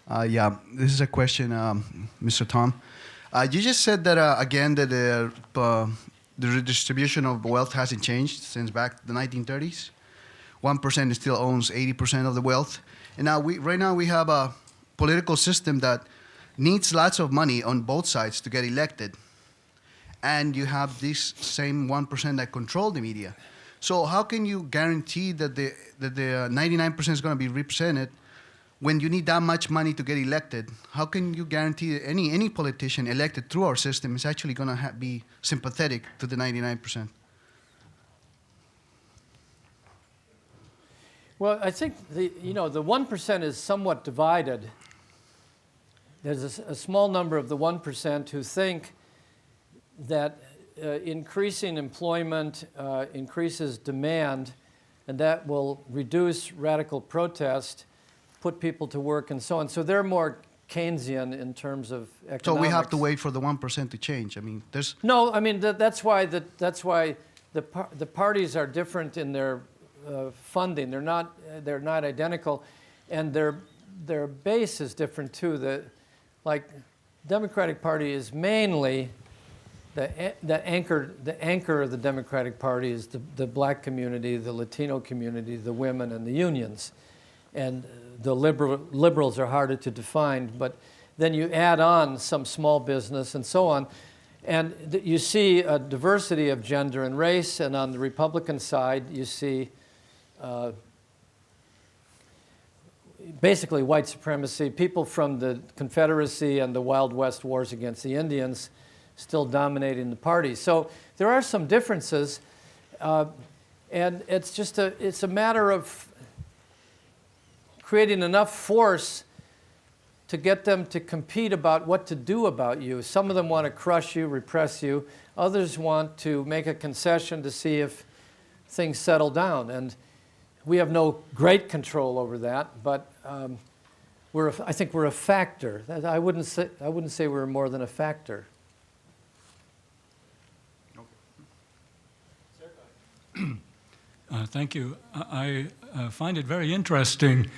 Yeah, this is a question, Mr. Tom. You just said that again that the redistribution of wealth hasn't changed since back the 1930s. 1% still owns 80% of the wealth, and now right now we have a political system that needs lots of money on both sides to get elected, and you have this same 1% that control the media. So how can you guarantee that the 99% is going to be represented when you need that much money to get elected? How can you guarantee that any politician elected through our system is actually going to be sympathetic to the 99%? Well, I think the 1% is somewhat divided. There's a small number of the 1% who think that increasing employment increases demand, and that will reduce radical protest, put people to work, and so on. So they're more Keynesian in terms of economics. So we have to wait for the 1% to change. I mean, there's no. I mean that's why the parties are different in their funding. They're not identical, and their base is different too. The Democratic Party is mainly the anchor of the Democratic Party is the black community, the Latino community, the women, and the unions, and the liberals are harder to define. But then you add on some small business and so on, and you see a diversity of gender and race. And on the Republican side, you see basically white supremacy, people from the Confederacy and the Wild West wars against the Indians still dominating the party. So there are some differences, and it's a matter of creating enough force to get them to compete about what to do about you. Some of them want to crush you, repress you. Others want to make a concession to see if things settle down. And we have no great control over that, but I think we're a factor. I wouldn't say we're more than a factor. Thank you. I find it very interesting,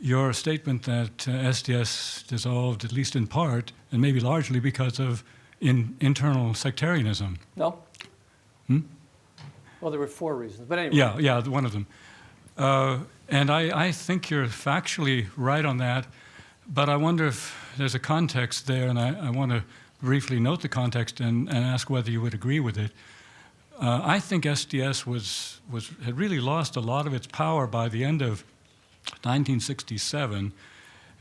your statement that SDS dissolved, at least in part, and maybe largely because of internal sectarianism. No? Well, there were 4 reasons, but anyway. Yeah, one of them. And I think you're factually right on that, but I wonder if there's a context there, and I want to briefly note the context and ask whether you would agree with it. I think SDS had really lost a lot of its power by the end of 1967.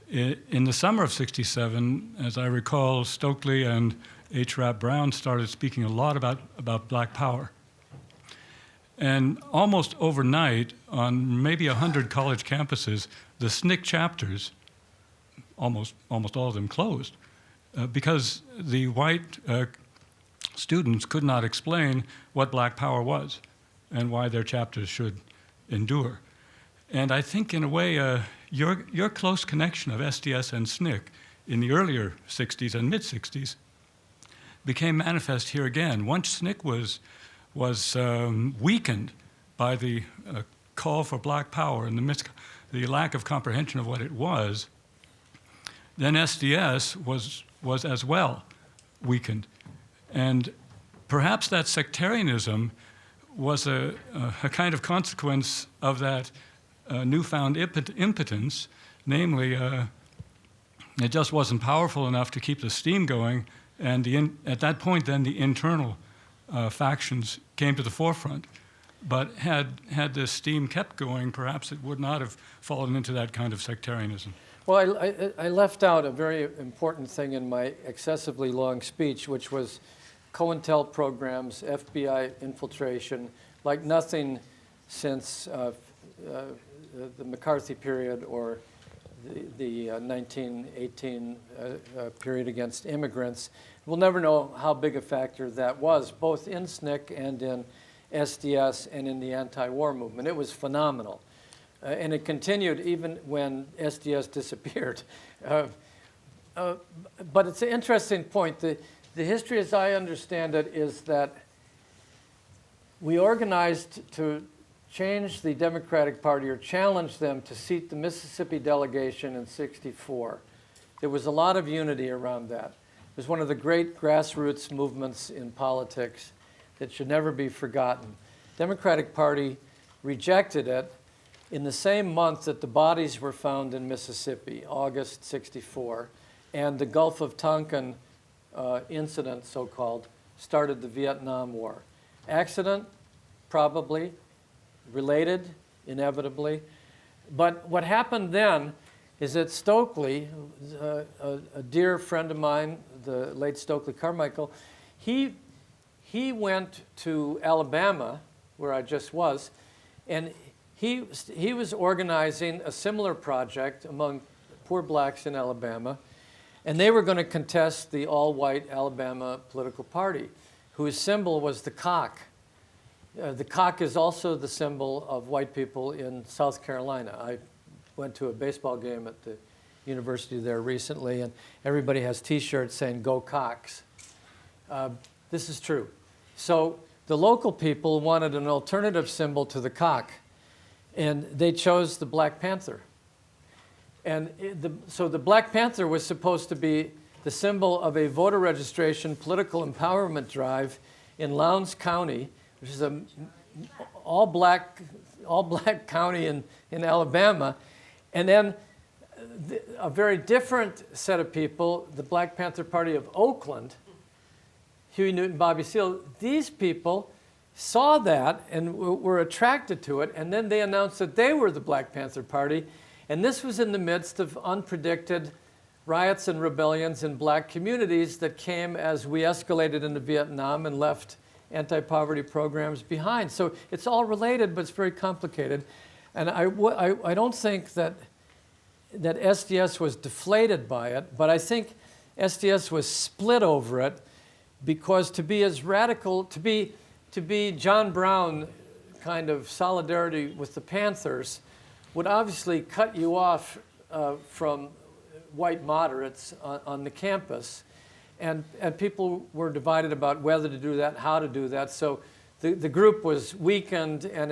In the summer of '67, as I recall, Stokely and H. Rap Brown started speaking a lot about black power. And almost overnight, on maybe 100 college campuses, the SNCC chapters, almost all of them closed, because the white students could not explain what black power was and why their chapters should endure. And I think, in a way, your close connection of SDS and SNCC in the earlier 60s and mid-60s became manifest here again. Once SNCC was weakened by the call for black power and the lack of comprehension of what it was, then SDS was as well weakened. And perhaps that sectarianism was a kind of consequence of that newfound impotence, namely, it just wasn't powerful enough to keep the steam going, and at that point then the internal factions came to the forefront. But had the steam kept going, perhaps it would not have fallen into that kind of sectarianism. Well, I left out a very important thing in my excessively long speech, which was COINTEL programs, FBI infiltration, like nothing since the McCarthy period or the 1918 period against immigrants. We'll never know how big a factor that was, both in SNCC and in SDS and in the anti-war movement. It was phenomenal. And it continued even when SDS disappeared. But it's an interesting point. The history, as I understand it, is that we organized to change the Democratic Party or challenge them to seat the Mississippi delegation in '64. There was a lot of unity around that. It was one of the great grassroots movements in politics that should never be forgotten. Democratic Party rejected it in the same month that the bodies were found in Mississippi, August '64, and the Gulf of Tonkin incident, so-called, started the Vietnam War. Accident? Probably. Related? Inevitably. But what happened then is that Stokely, a dear friend of mine, the late Stokely Carmichael, he went to Alabama, where I just was, and he was organizing a similar project among poor blacks in Alabama, and they were going to contest the all-white Alabama political party, whose symbol was the cock. The cock is also the symbol of white people in South Carolina. I went to a baseball game at the university there recently, and everybody has T-shirts saying, "Go Cocks." This is true. So the local people wanted an alternative symbol to the cock, and they chose the Black Panther. And so the Black Panther was supposed to be the symbol of a voter registration political empowerment drive in Lowndes County, which is an all-black county in Alabama. And then a very different set of people, the Black Panther Party of Oakland, Huey Newton, Bobby Seale, these people saw that and were attracted to it, and then they announced that they were the Black Panther Party. And this was in the midst of unpredicted riots and rebellions in black communities that came as we escalated into Vietnam and left anti-poverty programs behind. So it's all related, but it's very complicated. And I don't think that SDS was deflated by it, but I think SDS was split over it, because to be as radical, to be John Brown kind of solidarity with the Panthers would obviously cut you off from white moderates on the campus. And people were divided about whether to do that, how to do that. So the group was weakened, and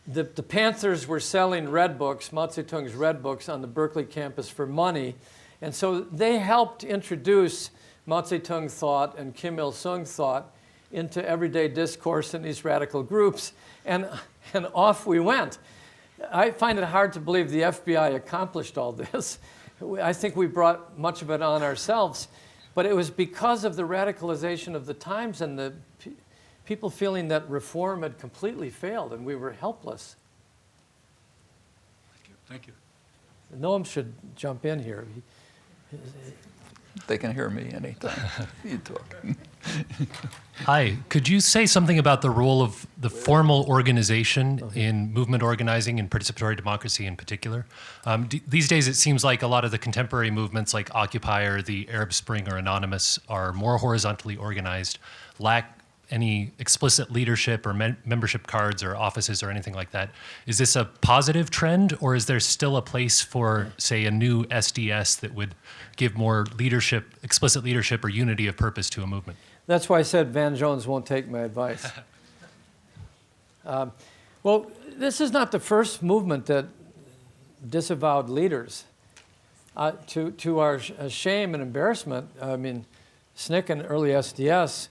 the Panthers were selling red books, Mao Zedong's red books, on the Berkeley campus for money. And so they helped introduce Mao Zedong thought and Kim Il-sung thought into everyday discourse in these radical groups, and off we went. I find it hard to believe the FBI accomplished all this. I think we brought much of it on ourselves. But it was because of the radicalization of the times and the people feeling that reform had completely failed and we were helpless. Thank you. Noam should jump in here. They can hear me anytime. You talk. Hi, could you say something about the role of the formal organization in movement organizing and participatory democracy in particular? These days it seems like a lot of the contemporary movements like Occupy or the Arab Spring or Anonymous are more horizontally organized, lack any explicit leadership or membership cards or offices or anything like that. Is this a positive trend, or is there still a place for, say, a new SDS that would give more leadership, explicit leadership or unity of purpose to a movement? That's why I said Van Jones won't take my advice. Well, this is not the first movement that disavowed leaders. To our shame and embarrassment, I mean, SNCC and early SDS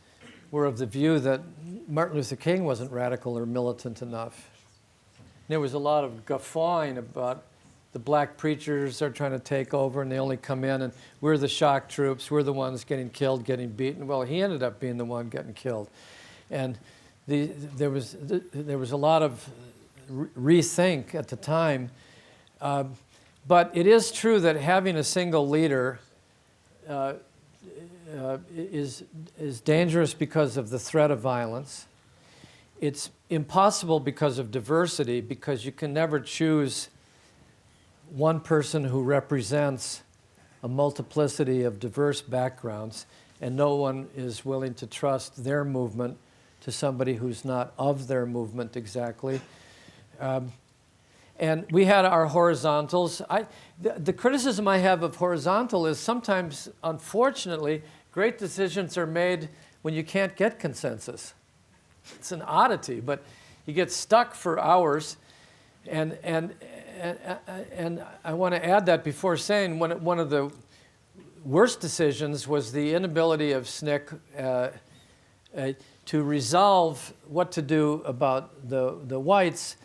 were of the view that Martin Luther King wasn't radical or militant enough. There was a lot of guffawing about the black preachers are trying to take over and they only come in and we're the shock troops, we're the ones getting killed, getting beaten. Well, he ended up being the one getting killed. And there was a lot of rethink at the time. But it is true that having a single leader is dangerous because of the threat of violence. It's impossible because of diversity, because you can never choose one person who represents a multiplicity of diverse backgrounds, and no one is willing to trust their movement to somebody who's not of their movement exactly. And we had our horizontals. The criticism I have of horizontal is sometimes, unfortunately, great decisions are made when you can't get consensus. It's an oddity, but you get stuck for hours, and and I want to add that before saying one of the worst decisions was the inability of SNCC to resolve what to do about the whites.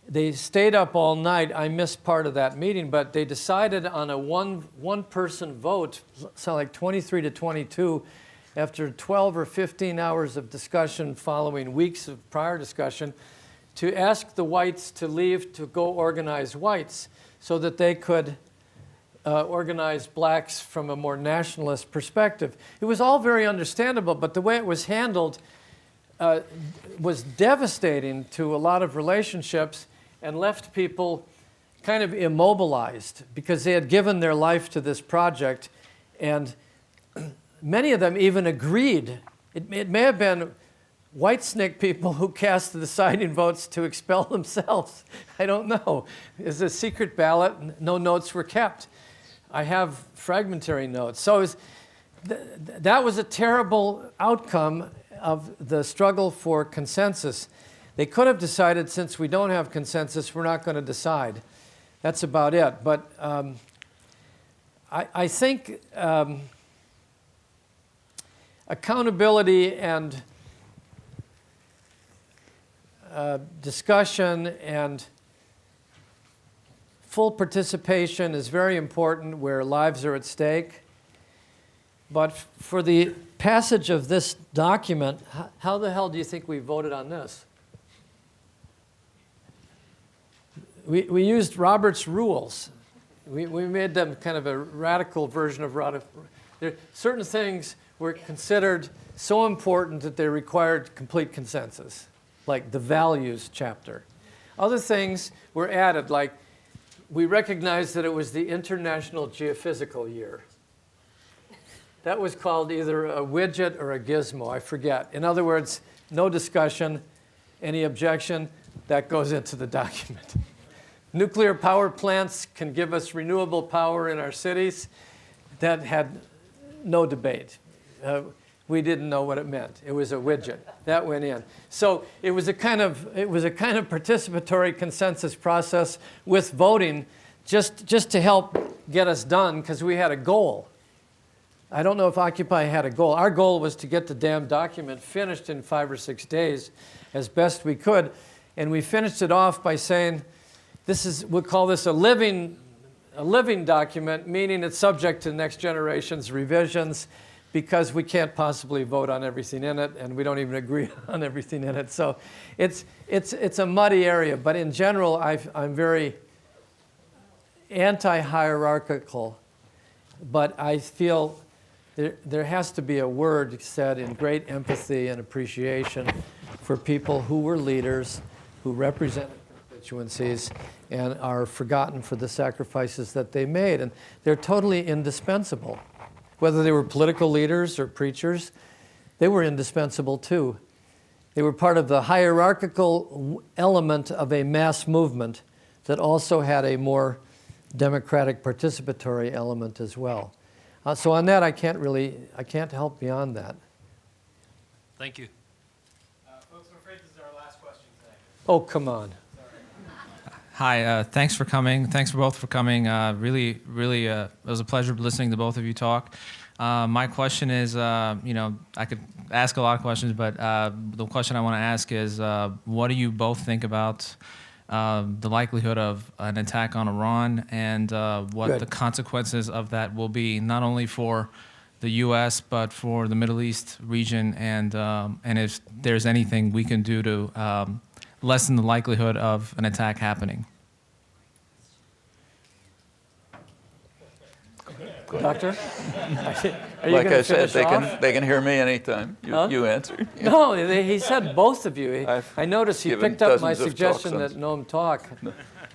They stayed up all night. I missed part of that meeting, but they decided on a one-person vote, so like 23 to 22, after 12 or 15 hours of discussion following weeks of prior discussion, to ask the whites to leave to go organize whites so that they could organize blacks from a more nationalist perspective. It was all very understandable, but the way it was handled was devastating to a lot of relationships and left people kind of immobilized because they had given their life to this project, and many of them even agreed. It may have been white SNCC people who cast the deciding votes to expel themselves. I don't know. It's a secret ballot. No notes were kept. I have fragmentary notes. So that was a terrible outcome of the struggle for consensus. They could have decided, since we don't have consensus, we're not going to decide. That's about it. But I think accountability and discussion and full participation is very important where lives are at stake. But for the passage of this document, how the hell do you think we voted on this? We used Robert's rules. We made them kind of a radical version of certain things were considered so important that they required complete consensus, like the values chapter. Other things were added, like we recognized that it was the International Geophysical Year. That was called either a widget or a gizmo, I forget. In other words, no discussion, any objection, that goes into the document. Nuclear power plants can give us renewable power in our cities. That had no debate. We didn't know what it meant. It was a widget. That went in. So it was a kind of participatory consensus process with voting just to help get us done because we had a goal. I don't know if Occupy had a goal. Our goal was to get the damn document finished in 5 or 6 days as best we could. And we finished it off by saying, we'll call this a living document, meaning it's subject to next generation's revisions because we can't possibly vote on everything in it, and we don't even agree on everything in it. So it's a muddy area, but in general, I'm very anti-hierarchical, but I feel there has to be a word said in great empathy and appreciation for people who were leaders, who represented constituencies, and are forgotten for the sacrifices that they made. And they're totally indispensable. Whether they were political leaders or preachers, they were indispensable too. They were part of the hierarchical element of a mass movement that also had a more democratic participatory element as well. So on that, I can't help beyond that. Thank you. Folks, I'm afraid this is our last question today. Oh, come on. Hi, thanks for coming. Thanks for both for coming. Really, it was a pleasure listening to both of you talk. My question is, I could ask a lot of questions, but the question I want to ask is, what do you both think about the likelihood of an attack on Iran and what the consequences of that will be, not only for the U.S. but for the Middle East region, and if there's anything we can do to lessen the likelihood of an attack happening? Doctor? Are you Like gonna I said, finish off? they can hear me anytime. Huh? You answer. No, he said both of you. I noticed he given picked up my dozens of talks suggestion on- that Noam talk.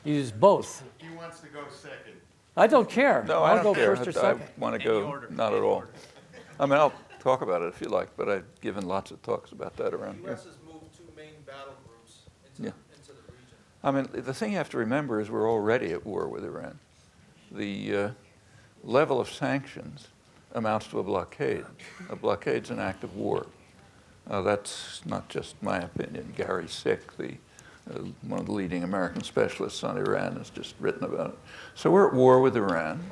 You use both. He wants to go second. I don't care. No, I'll I go don't care. first or I second. want to go, not at all. I mean, I'll talk about it if you like, but I've given lots of talks about that around here. has moved 2 main battle groups into the region. I mean, the thing you have to remember is we're already at war with Iran. The level of sanctions amounts to a blockade. A blockade's an act of war. That's not just my opinion. Gary Sick, the one of the leading American specialists on Iran, has just written about it. So we're at war with Iran,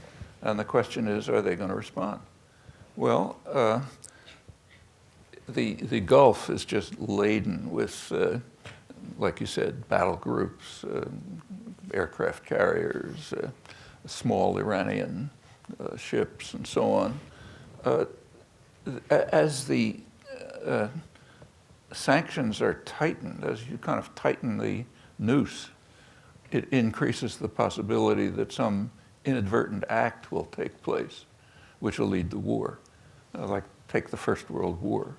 and the question is, are they going to respond? Well, the Gulf is just laden with, like you said, battle groups, aircraft carriers, small Iranian ships, and so on. As the sanctions are tightened, as you kind of tighten the noose, it increases the possibility that some inadvertent act will take place, which will lead to war. Like take the First World War.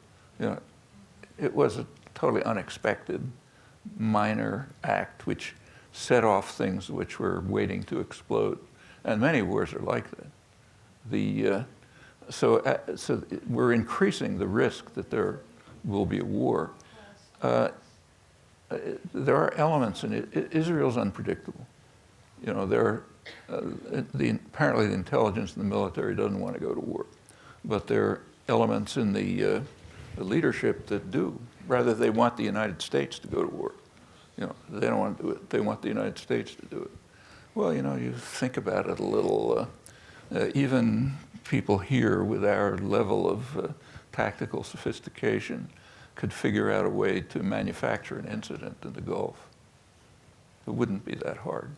It was a totally unexpected minor act which set off things which were waiting to explode. And many wars are like that. So we're increasing the risk that there will be a war. There are elements in it. Israel's unpredictable. Apparently the intelligence and the military doesn't want to go to war. But there are elements in the leadership that do. Rather, they want the United States to go to war. They don't want to do it. They want the United States to do it. Well, you think about it a little. Even people here with our level of tactical sophistication could figure out a way to manufacture an incident in the Gulf. It wouldn't be that hard.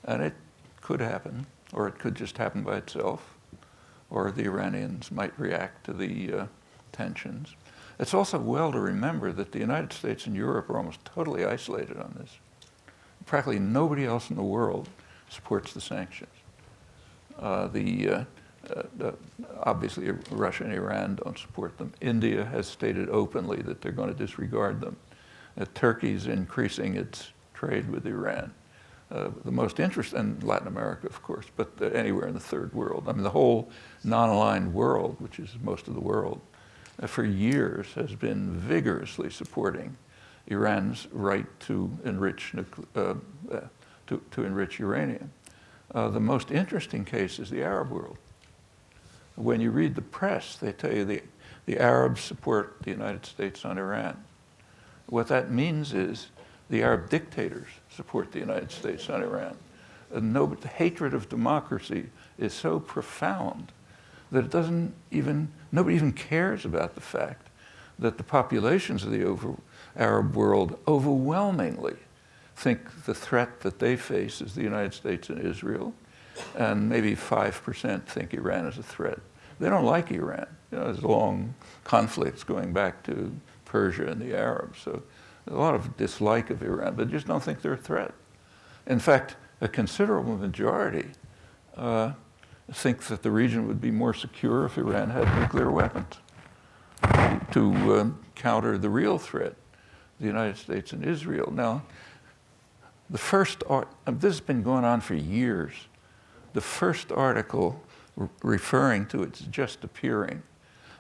And it could happen, or it could just happen by itself, or the Iranians might react to the tensions. It's also well to remember that the United States and Europe are almost totally isolated on this. Practically nobody else in the world supports the sanctions. Obviously, Russia and Iran don't support them. India has stated openly that they're going to disregard them. Turkey's increasing its trade with Iran. The most interesting, and Latin America, of course, but anywhere in the third world. I mean, the whole non-aligned world, which is most of the world, for years has been vigorously supporting Iran's right to enrich uranium. The most interesting case is the Arab world. When you read the press, they tell you the Arabs support the United States on Iran. What that means is the Arab dictators support the United States on Iran. The hatred of democracy is so profound that nobody even cares about the fact that the populations of the Arab world overwhelmingly think the threat that they face is the United States and Israel, and maybe 5% think Iran is a threat. They don't like Iran. There's long conflicts going back to Persia and the Arabs, so a lot of dislike of Iran, but just don't think they're a threat. In fact, a considerable majority think that the region would be more secure if Iran had nuclear weapons to counter the real threat, the United States and Israel. Now, this has been going on for years. The first article referring to it's just appearing,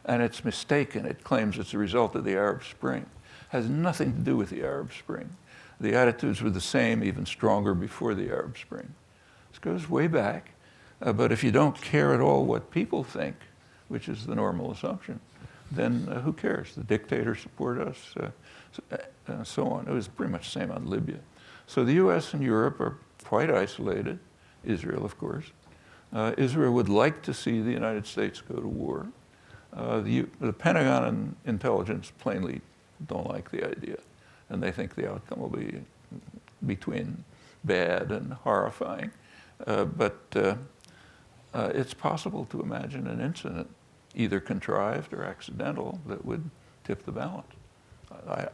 and it's mistaken. It claims it's a result of the Arab Spring. Has nothing to do with the Arab Spring. The attitudes were the same, even stronger before the Arab Spring. This goes way back, but if you don't care at all what people think, which is the normal assumption, then who cares? The dictators support us, so on. It was pretty much the same on Libya. So the US and Europe are quite isolated, Israel, of course. Israel would like to see the United States go to war. The Pentagon and intelligence plainly don't like the idea, and they think the outcome will be between bad and horrifying. But it's possible to imagine an incident, either contrived or accidental, that would tip the balance.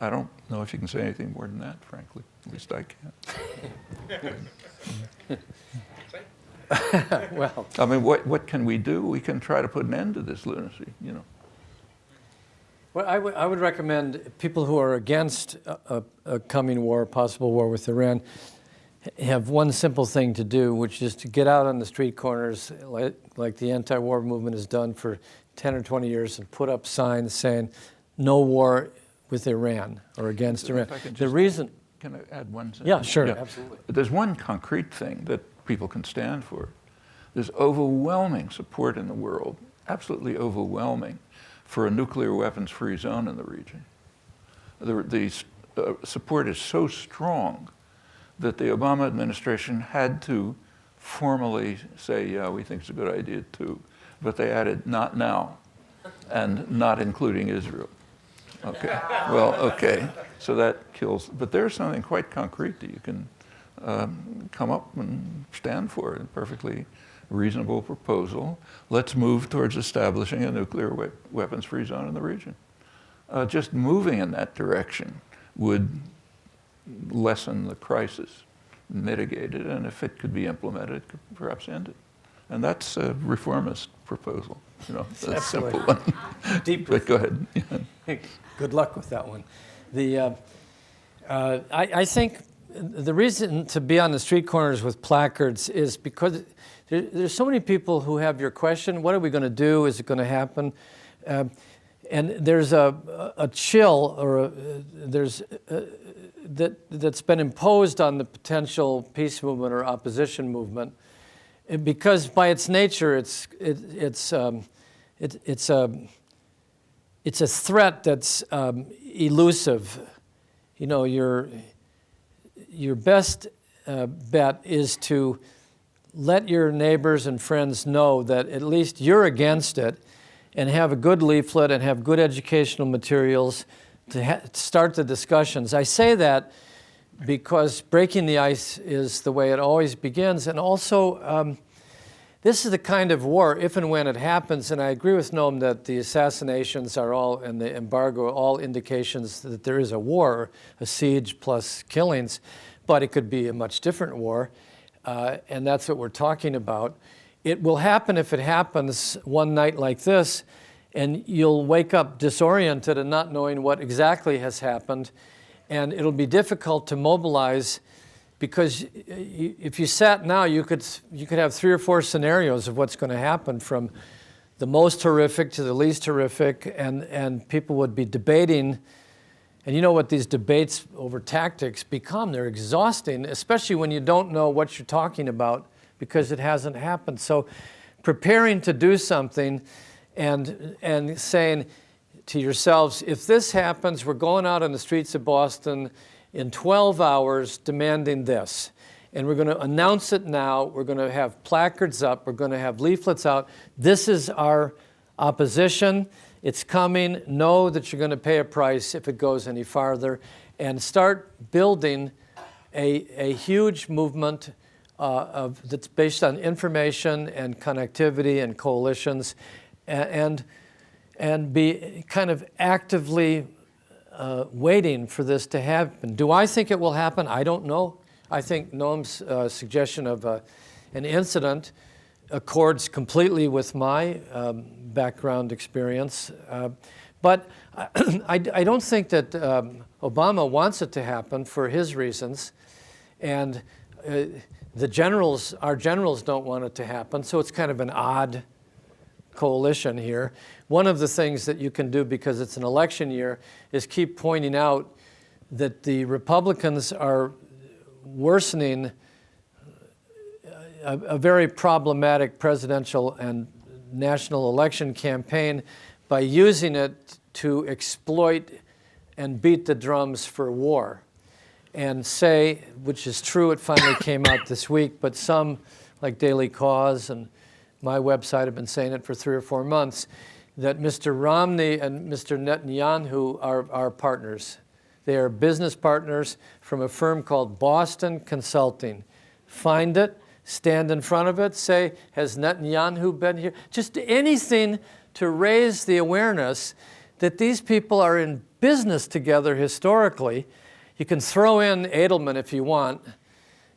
I don't know if you can say anything more than that, frankly. At least I can't. Well, I mean, what can we do? We can try to put an end to this lunacy, Well, I would recommend people who are against a coming war, possible war with Iran, have one simple thing to do, which is to get out on the street corners, like the anti-war movement has done for 10 or 20 years, and put up signs saying, "No war with Iran," or against Iran. The reason... Can I add one sentence? Yeah, sure, absolutely. There's one concrete thing that people can stand for. There's overwhelming support in the world, absolutely overwhelming, for a nuclear weapons-free zone in the region. The support is so strong that the Obama administration had to formally say, yeah, we think it's a good idea too. But they added, not now, and not including Israel. Okay, well, okay, so that kills, but there's something quite concrete that you can come up and stand for, a perfectly reasonable proposal. Let's move towards establishing a nuclear weapons-free zone in the region. Just moving in that direction would lessen the crisis, mitigate it, and if it could be implemented, it could perhaps end it. And that's a reformist proposal, you know, a simple one. Deep. But go ahead. Good luck with that one. I think the reason to be on the street corners with placards is because there's so many people who have your question, what are we going to do? Is it going to happen? And there's a chill or that's been imposed on the potential peace movement or opposition movement, because by its nature it's a threat that's elusive. You know, your best bet is to let your neighbors and friends know that at least you're against it, and have a good leaflet and have good educational materials to start the discussions. I say that because breaking the ice is the way it always begins, and also this is the kind of war, if and when it happens, and I agree with Noam that the assassinations are all, and the embargo, all indications that there is a war, a siege plus killings, but it could be a much different war, and that's what we're talking about. It will happen if it happens one night like this, and you'll wake up disoriented and not knowing what exactly has happened, and it'll be difficult to mobilize, because if you sat now, you could have 3 or 4 scenarios of what's going to happen, from the most horrific to the least horrific, and people would be debating. And you know what these debates over tactics become? They're exhausting, especially when you don't know what you're talking about, because it hasn't happened. So preparing to do something and saying to yourselves, if this happens, we're going out on the streets of Boston in 12 hours demanding this. And we're going to announce it now. We're going to have placards up. We're going to have leaflets out. This is our opposition. It's coming. Know that you're going to pay a price if it goes any farther. And start building a huge movement that's based on information and connectivity and coalitions, and be kind of actively waiting for this to happen. Do I think it will happen? I don't know. I think Noam's suggestion of an incident accords completely with my background experience. But I don't think that Obama wants it to happen for his reasons. And our generals don't want it to happen, so it's kind of an odd coalition here. One of the things that you can do, because it's an election year, is keep pointing out that the Republicans are worsening a very problematic presidential and national election campaign by using it to exploit and beat the drums for war. And say, which is true, it finally came out this week, but some, like Daily Cause and my website, have been saying it for 3 or 4 months, that Mr. Romney and Mr. Netanyahu are partners. They are business partners from a firm called Boston Consulting. Find it, stand in front of it, say, has Netanyahu been here? Just anything to raise the awareness that these people are in business together historically. You can throw in Edelman if you want,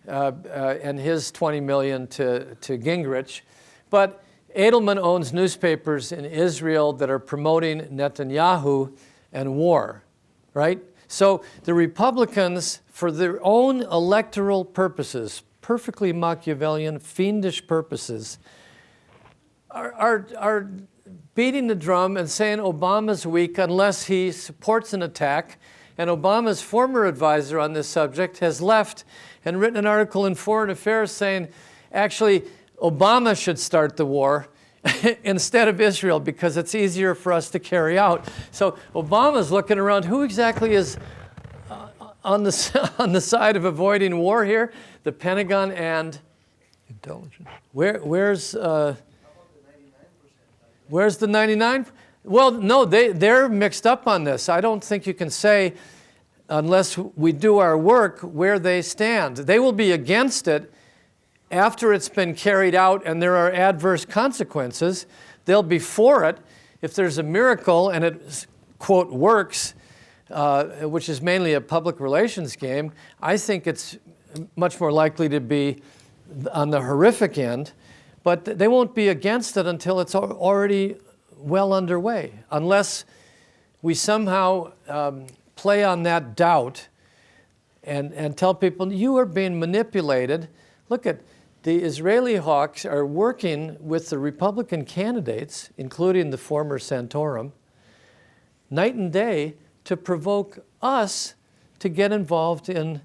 and his $20 million to Gingrich. But Edelman owns newspapers in Israel that are promoting Netanyahu and war, right? So the Republicans, for their own electoral purposes, perfectly Machiavellian, fiendish purposes, are beating the drum and saying Obama's weak unless he supports an attack. And Obama's former advisor on this subject has left and written an article in Foreign Affairs saying, actually, Obama should start the war instead of Israel because it's easier for us to carry out. So Obama's looking around, who exactly is on the side of avoiding war here, the Pentagon and Intelligence. where's the 99? Well, no, they're mixed up on this. I don't think you can say, unless we do our work, where they stand. They will be against it after it's been carried out and there are adverse consequences. They'll be for it if there's a miracle and it, quote, works, which is mainly a public relations game. I think it's much more likely to be on the horrific end, but they won't be against it until it's already well underway, unless we somehow play on that doubt and tell people, you are being manipulated. Look at the Israeli hawks are working with the Republican candidates, including the former Santorum, night and day to provoke us to get involved in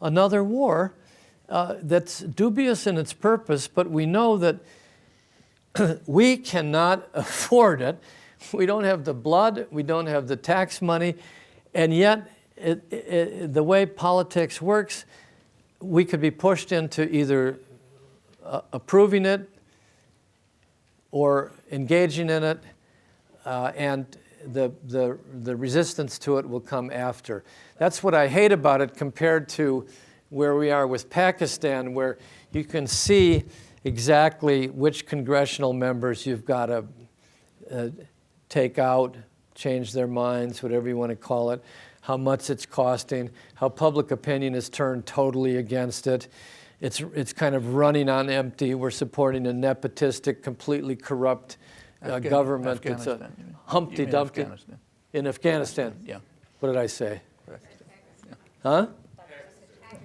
another war that's dubious in its purpose, but we know that we cannot afford it. We don't have the blood, we don't have the tax money, and yet the way politics works, we could be pushed into either approving it or engaging in it, and the resistance to it will come after. That's what I hate about it compared to where we are with Pakistan, where you can see exactly which congressional members you've got to take out, change their minds, whatever you want to call it, how much it's costing, how public opinion is turned totally against it. It's kind of running on empty. We're supporting a nepotistic, completely corrupt government. It's a Humpty Dumpty. In Afghanistan. Yeah. What did I say? Correct. Huh?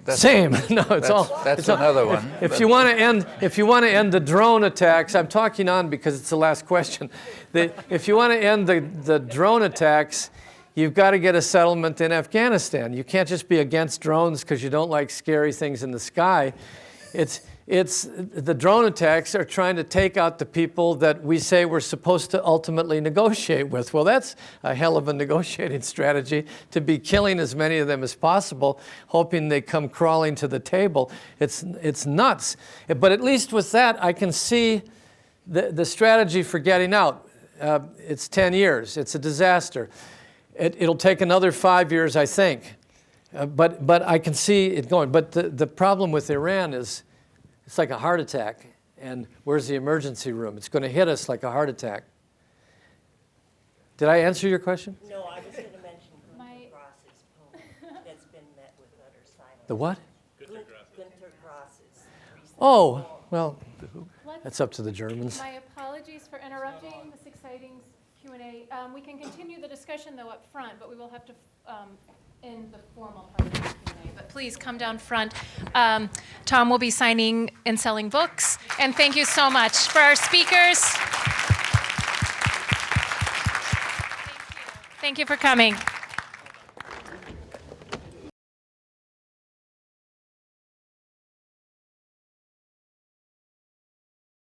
Same. No, it's all. That's it's all, another one. If you want to end the drone attacks, I'm talking on because it's the last question. If you want to end the drone attacks, you've got to get a settlement in Afghanistan. You can't just be against drones because you don't like scary things in the sky. It's the drone attacks are trying to take out the people that we say we're supposed to ultimately negotiate with. Well, that's a hell of a negotiating strategy, to be killing as many of them as possible, hoping they come crawling to the table. It's nuts. But at least with that, I can see the strategy for getting out. It's 10 years. It's a disaster. It'll take another 5 years, I think. But I can see it going. But the problem with Iran is it's like a heart attack. And where's the emergency room? It's going to hit us like a heart attack. Did I answer your question? No, I was going to mention Günter Grass's poem that's been met with utter silence. The what? Günter Grass's recent Oh, well, that's up to the Germans. My apologies for interrupting this exciting Q&A. We can continue the discussion, though, up front, but we will have to end the formal part of the Q&A. But please come down front. Tom will be signing and selling books. And thank you so much for our speakers. Thank you for coming.